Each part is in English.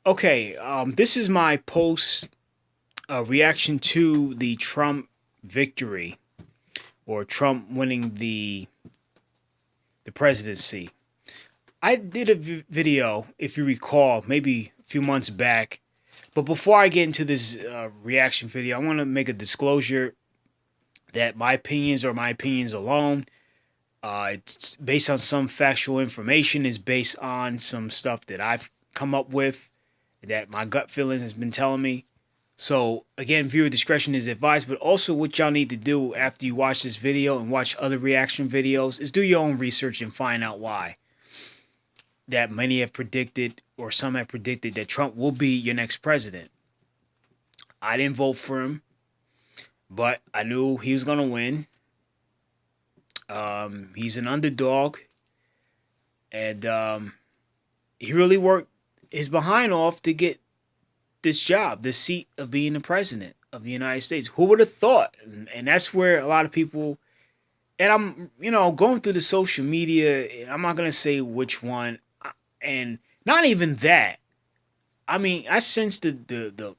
Okay, this is my post reaction to the Trump victory or Trump winning the presidency. I did a video, if you recall, maybe a few months back. But before I get into this reaction video, I want to make a disclosure that my opinions are my opinions alone. It's based on some factual information. It's based on some stuff that I've come up with that my gut feeling has been telling me. So again, viewer discretion is advised, but also what y'all need to do after you watch this video and watch other reaction videos is do your own research and find out why. That many have predicted, or some have predicted, that Trump will be your next president. I didn't vote for him, but I knew he was going to win. He's an underdog, and he really worked his behind off to get this job, this seat of being the president of the United States. Who would have thought? And that's where a lot of people, and I'm, going through the social media, I'm not going to say which one, and not even that. I mean, I sense the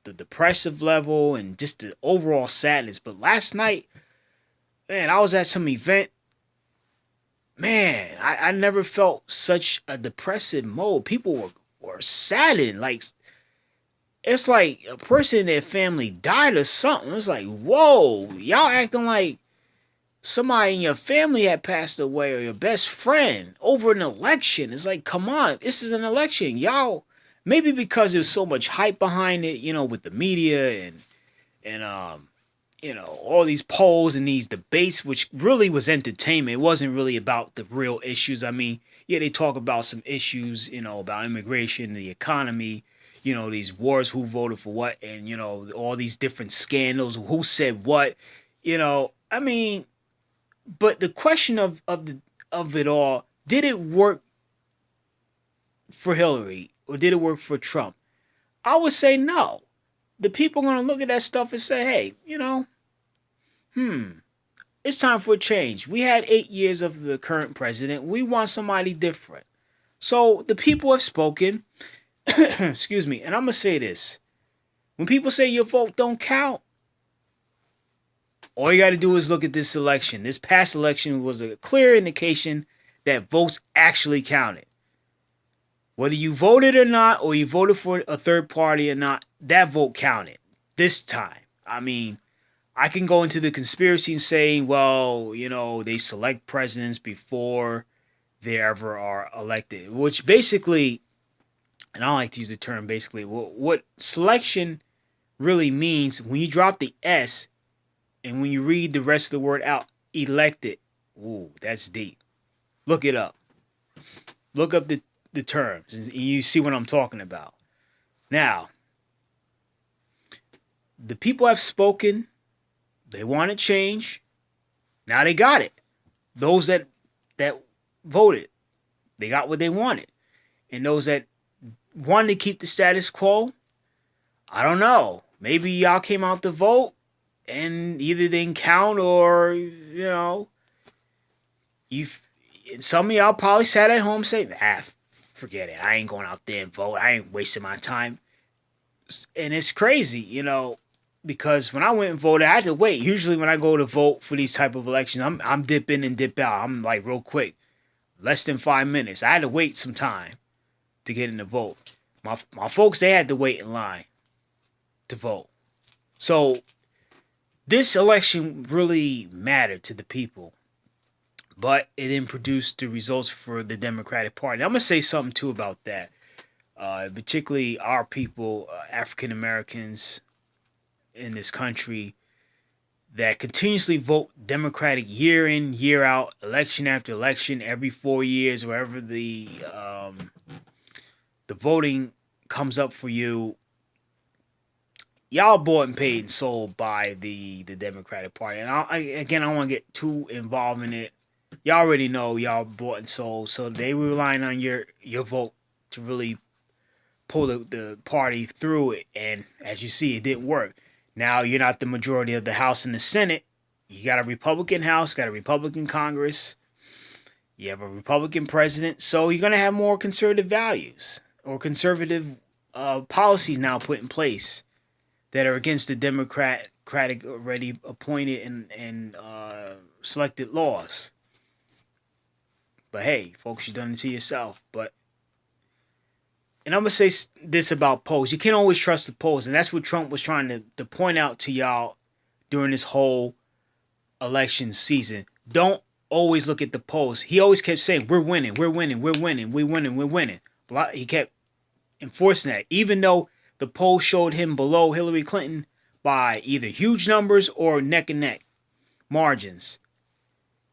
depressive level and just the overall sadness. But last night, man, I was at some event. Man, I never felt such a depressive mode. People were saddened. Like, it's like a person in their family died or something. It's like, whoa, y'all acting like somebody in your family had passed away or your best friend over an election. It's like, come on, this is an election. Y'all, maybe because there's so much hype behind it, with the media and all these polls and these debates, which really was entertainment. It wasn't really about the real issues. I mean, yeah, they talk about some issues, about immigration, the economy, these wars, who voted for what, and, all these different scandals, who said what, I mean, but the question of it all, did it work for Hillary or did it work for Trump? I would say no. The people are going to look at that stuff and say, hey, it's time for a change. We had 8 years of the current president. We want somebody different. So the people have spoken. Excuse me. And I'm going to say this. When people say your vote don't count, all you got to do is look at this election. This past election was a clear indication that votes actually counted. Whether you voted or not, or you voted for a third party or not, that vote counted this time. I mean, I can go into the conspiracy and saying, well, they select presidents before they ever are elected, which basically, and I don't like to use the term basically, what selection really means when you drop the S and when you read the rest of the word out, elected. Ooh, that's deep. Look it up. Look up the terms and you see what I'm talking about. Now, the people have spoken. They want to change. Now they got it. Those that voted, they got what they wanted. And those that wanted to keep the status quo, I don't know. Maybe y'all came out to vote and either didn't count or, some of y'all probably sat at home and say, forget it. I ain't going out there and vote. I ain't wasting my time. And it's crazy, because when I went and voted, I had to wait. Usually when I go to vote for these type of elections, I'm dip in and dip out. I'm like real quick. Less than 5 minutes. I had to wait some time to get in the vote. My folks, they had to wait in line to vote. So this election really mattered to the people. But it didn't produce the results for the Democratic Party. I'm going to say something, too, about that. Particularly our people, African Americans in this country, that continuously vote Democratic year in, year out, election after election, every 4 years, wherever the voting comes up for you. Y'all bought and paid and sold by the Democratic Party. And I don't want to get too involved in it. Y'all already know y'all bought and sold, so they were relying on your vote to really pull the party through it. And as you see, it didn't work. Now you're not the majority of the House and the Senate. You got a Republican House, got a Republican Congress. You have a Republican president, so you're going to have more conservative values or conservative policies now put in place that are against the democratic already appointed and selected laws. But hey, folks, you done it to yourself. And I'm going to say this about polls. You can't always trust the polls. And that's what Trump was trying to point out to y'all during this whole election season. Don't always look at the polls. He always kept saying, we're winning, we're winning, we're winning, we're winning, we're winning. He kept enforcing that. Even though the polls showed him below Hillary Clinton by either huge numbers or neck and neck margins.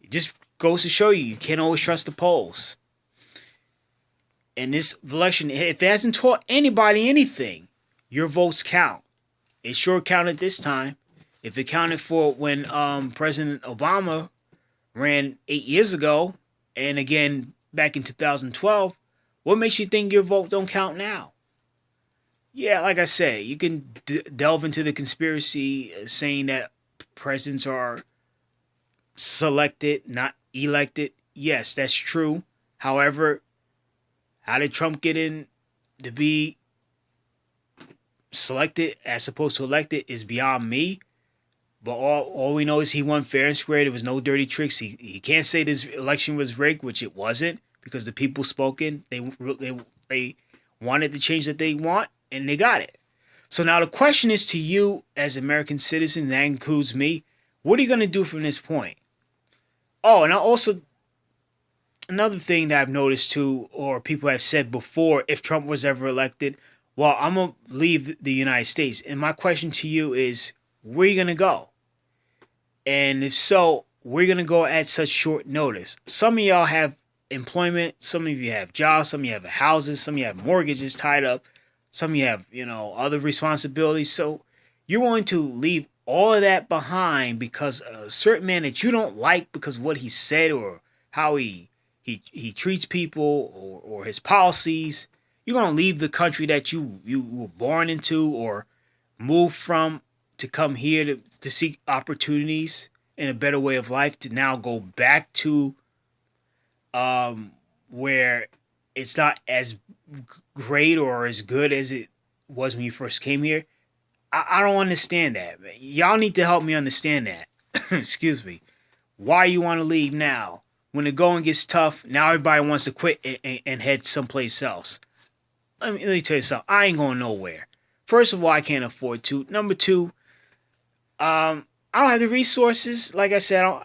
It just goes to show you can't always trust the polls. And this election, if it hasn't taught anybody anything, your votes count. It sure counted this time. If it counted for when President Obama ran 8 years ago, and again back in 2012, what makes you think your vote don't count now? Yeah, like I said, you can delve into the conspiracy saying that presidents are selected, not elected. Yes, that's true. However, how did Trump get in to be selected as opposed to elected is beyond me. But all we know is he won fair and square. There was no dirty tricks. He can't say this election was rigged, which it wasn't, because the people spoken. They wanted the change that they want, and they got it. So now the question is to you as American citizen, that includes me, what are you going to do from this point? Oh, and I also, another thing that I've noticed too, or people have said before, if Trump was ever elected, well, I'm going to leave the United States. And my question to you is, where are you going to go? And if so, we're going to go at such short notice. Some of y'all have employment. Some of you have jobs. Some of you have houses. Some of you have mortgages tied up. Some of you have, other responsibilities. So you're going to leave all of that behind because a certain man that you don't like because of what he said or how he treats people or his policies. You're going to leave the country that you were born into or moved from to come here to seek opportunities and a better way of life, to now go back to where it's not as great or as good as it was when you first came here. I don't understand that. Y'all need to help me understand that. Excuse me. Why you want to leave now? When the going gets tough, now everybody wants to quit and head someplace else. Let me tell you something. I ain't going nowhere. First of all, I can't afford to. Number two, I don't have the resources, like I said.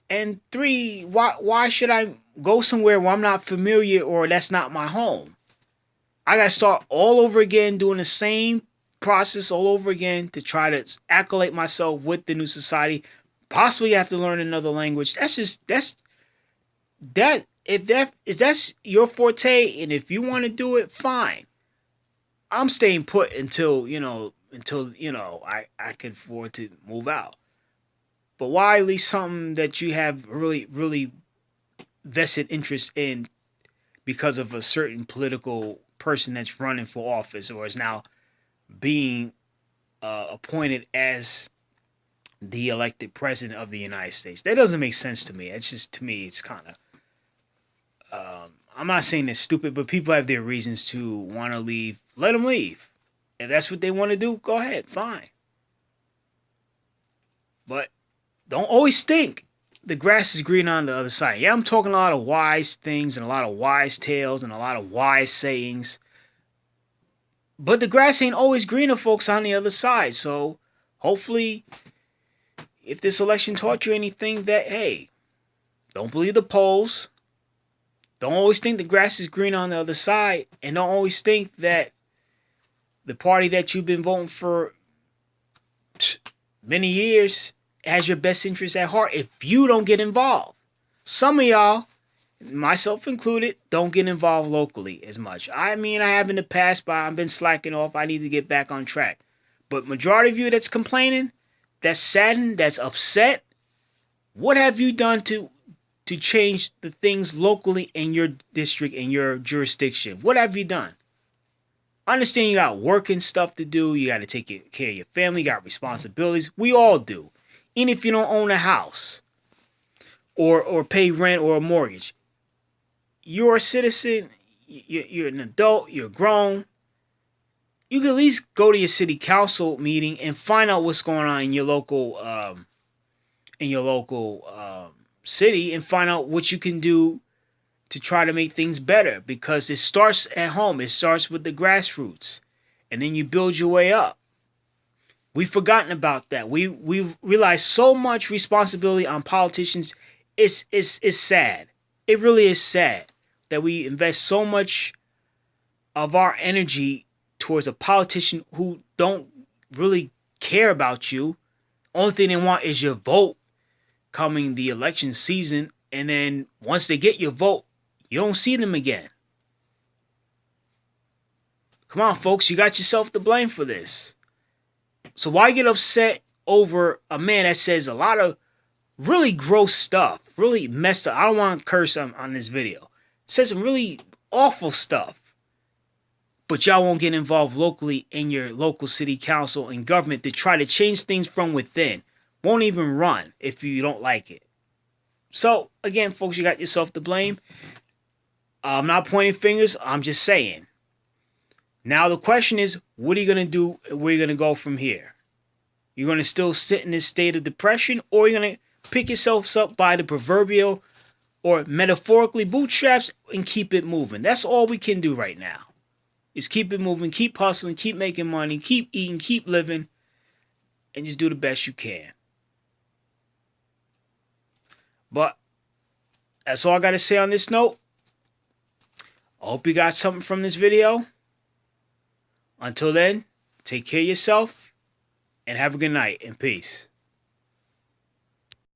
And three, why should I go somewhere where I'm not familiar or that's not my home? I got to start all over again, doing the same process all over again to try to accolade myself with the new society. Possibly have to learn another language. If that's your forte, and if you want to do it, fine. I'm staying put until I can afford to move out. But why leave something that you have really, really vested interest in because of a certain political person that's running for office or is now being appointed as the elected president of the United States? That doesn't make sense to me. It's just, to me, it's kind of, I'm not saying it's stupid, but people have their reasons to want to leave. Let them leave. If that's what they want to do, go ahead, fine. But don't always think the grass is green on the other side. Yeah, I'm talking a lot of wise things and a lot of wise tales and a lot of wise sayings. But the grass ain't always greener, folks, on the other side. So hopefully, if this election taught you anything, that, hey, don't believe the polls. Don't always think the grass is green on the other side. And don't always think that the party that you've been voting for many years has your best interest at heart if you don't get involved. Some of y'all, myself included, don't get involved locally as much. I mean, I have in the past, but I've been slacking off. I need to get back on track. But majority of you that's complaining, that's saddened, that's upset, what have you done to change the things locally in your district, in your jurisdiction? What have you done? I understand you got work and stuff to do. You got to take care of your family. You got responsibilities. We all do. And if you don't own a house or pay rent or a mortgage, you're a citizen. You're an adult. You're grown. you can at least go to your city council meeting and find out what's going on in your local city, and find out what you can do to try to make things better, because it starts at home. It starts with the grassroots, and then you build your way up. We've forgotten about that. We realize so much responsibility on politicians. It's sad. It really is sad that we invest so much of our energy towards a politician who don't really care about you. Only thing they want is your vote coming the election season, and then once they get your vote, you don't see them again. Come on, folks, you got yourself to blame for this. So why get upset over a man that says a lot of really gross stuff, really messed up? I don't want to curse on this video. Says some really awful stuff. But y'all won't get involved locally in your local city council and government to try to change things from within. Won't even run if you don't like it. So, again, folks, you got yourself to blame. I'm not pointing fingers. I'm just saying. Now the question is, what are you going to do? Where are you going to go from here? You're going to still sit in this state of depression, or you're going to pick yourselves up by the proverbial or metaphorically bootstraps and keep it moving. That's all we can do right now. Is keep it moving, keep hustling, keep making money, keep eating, keep living, and just do the best you can. But that's all I got to say on this note. I hope you got something from this video. Until then, take care of yourself and have a good night and peace.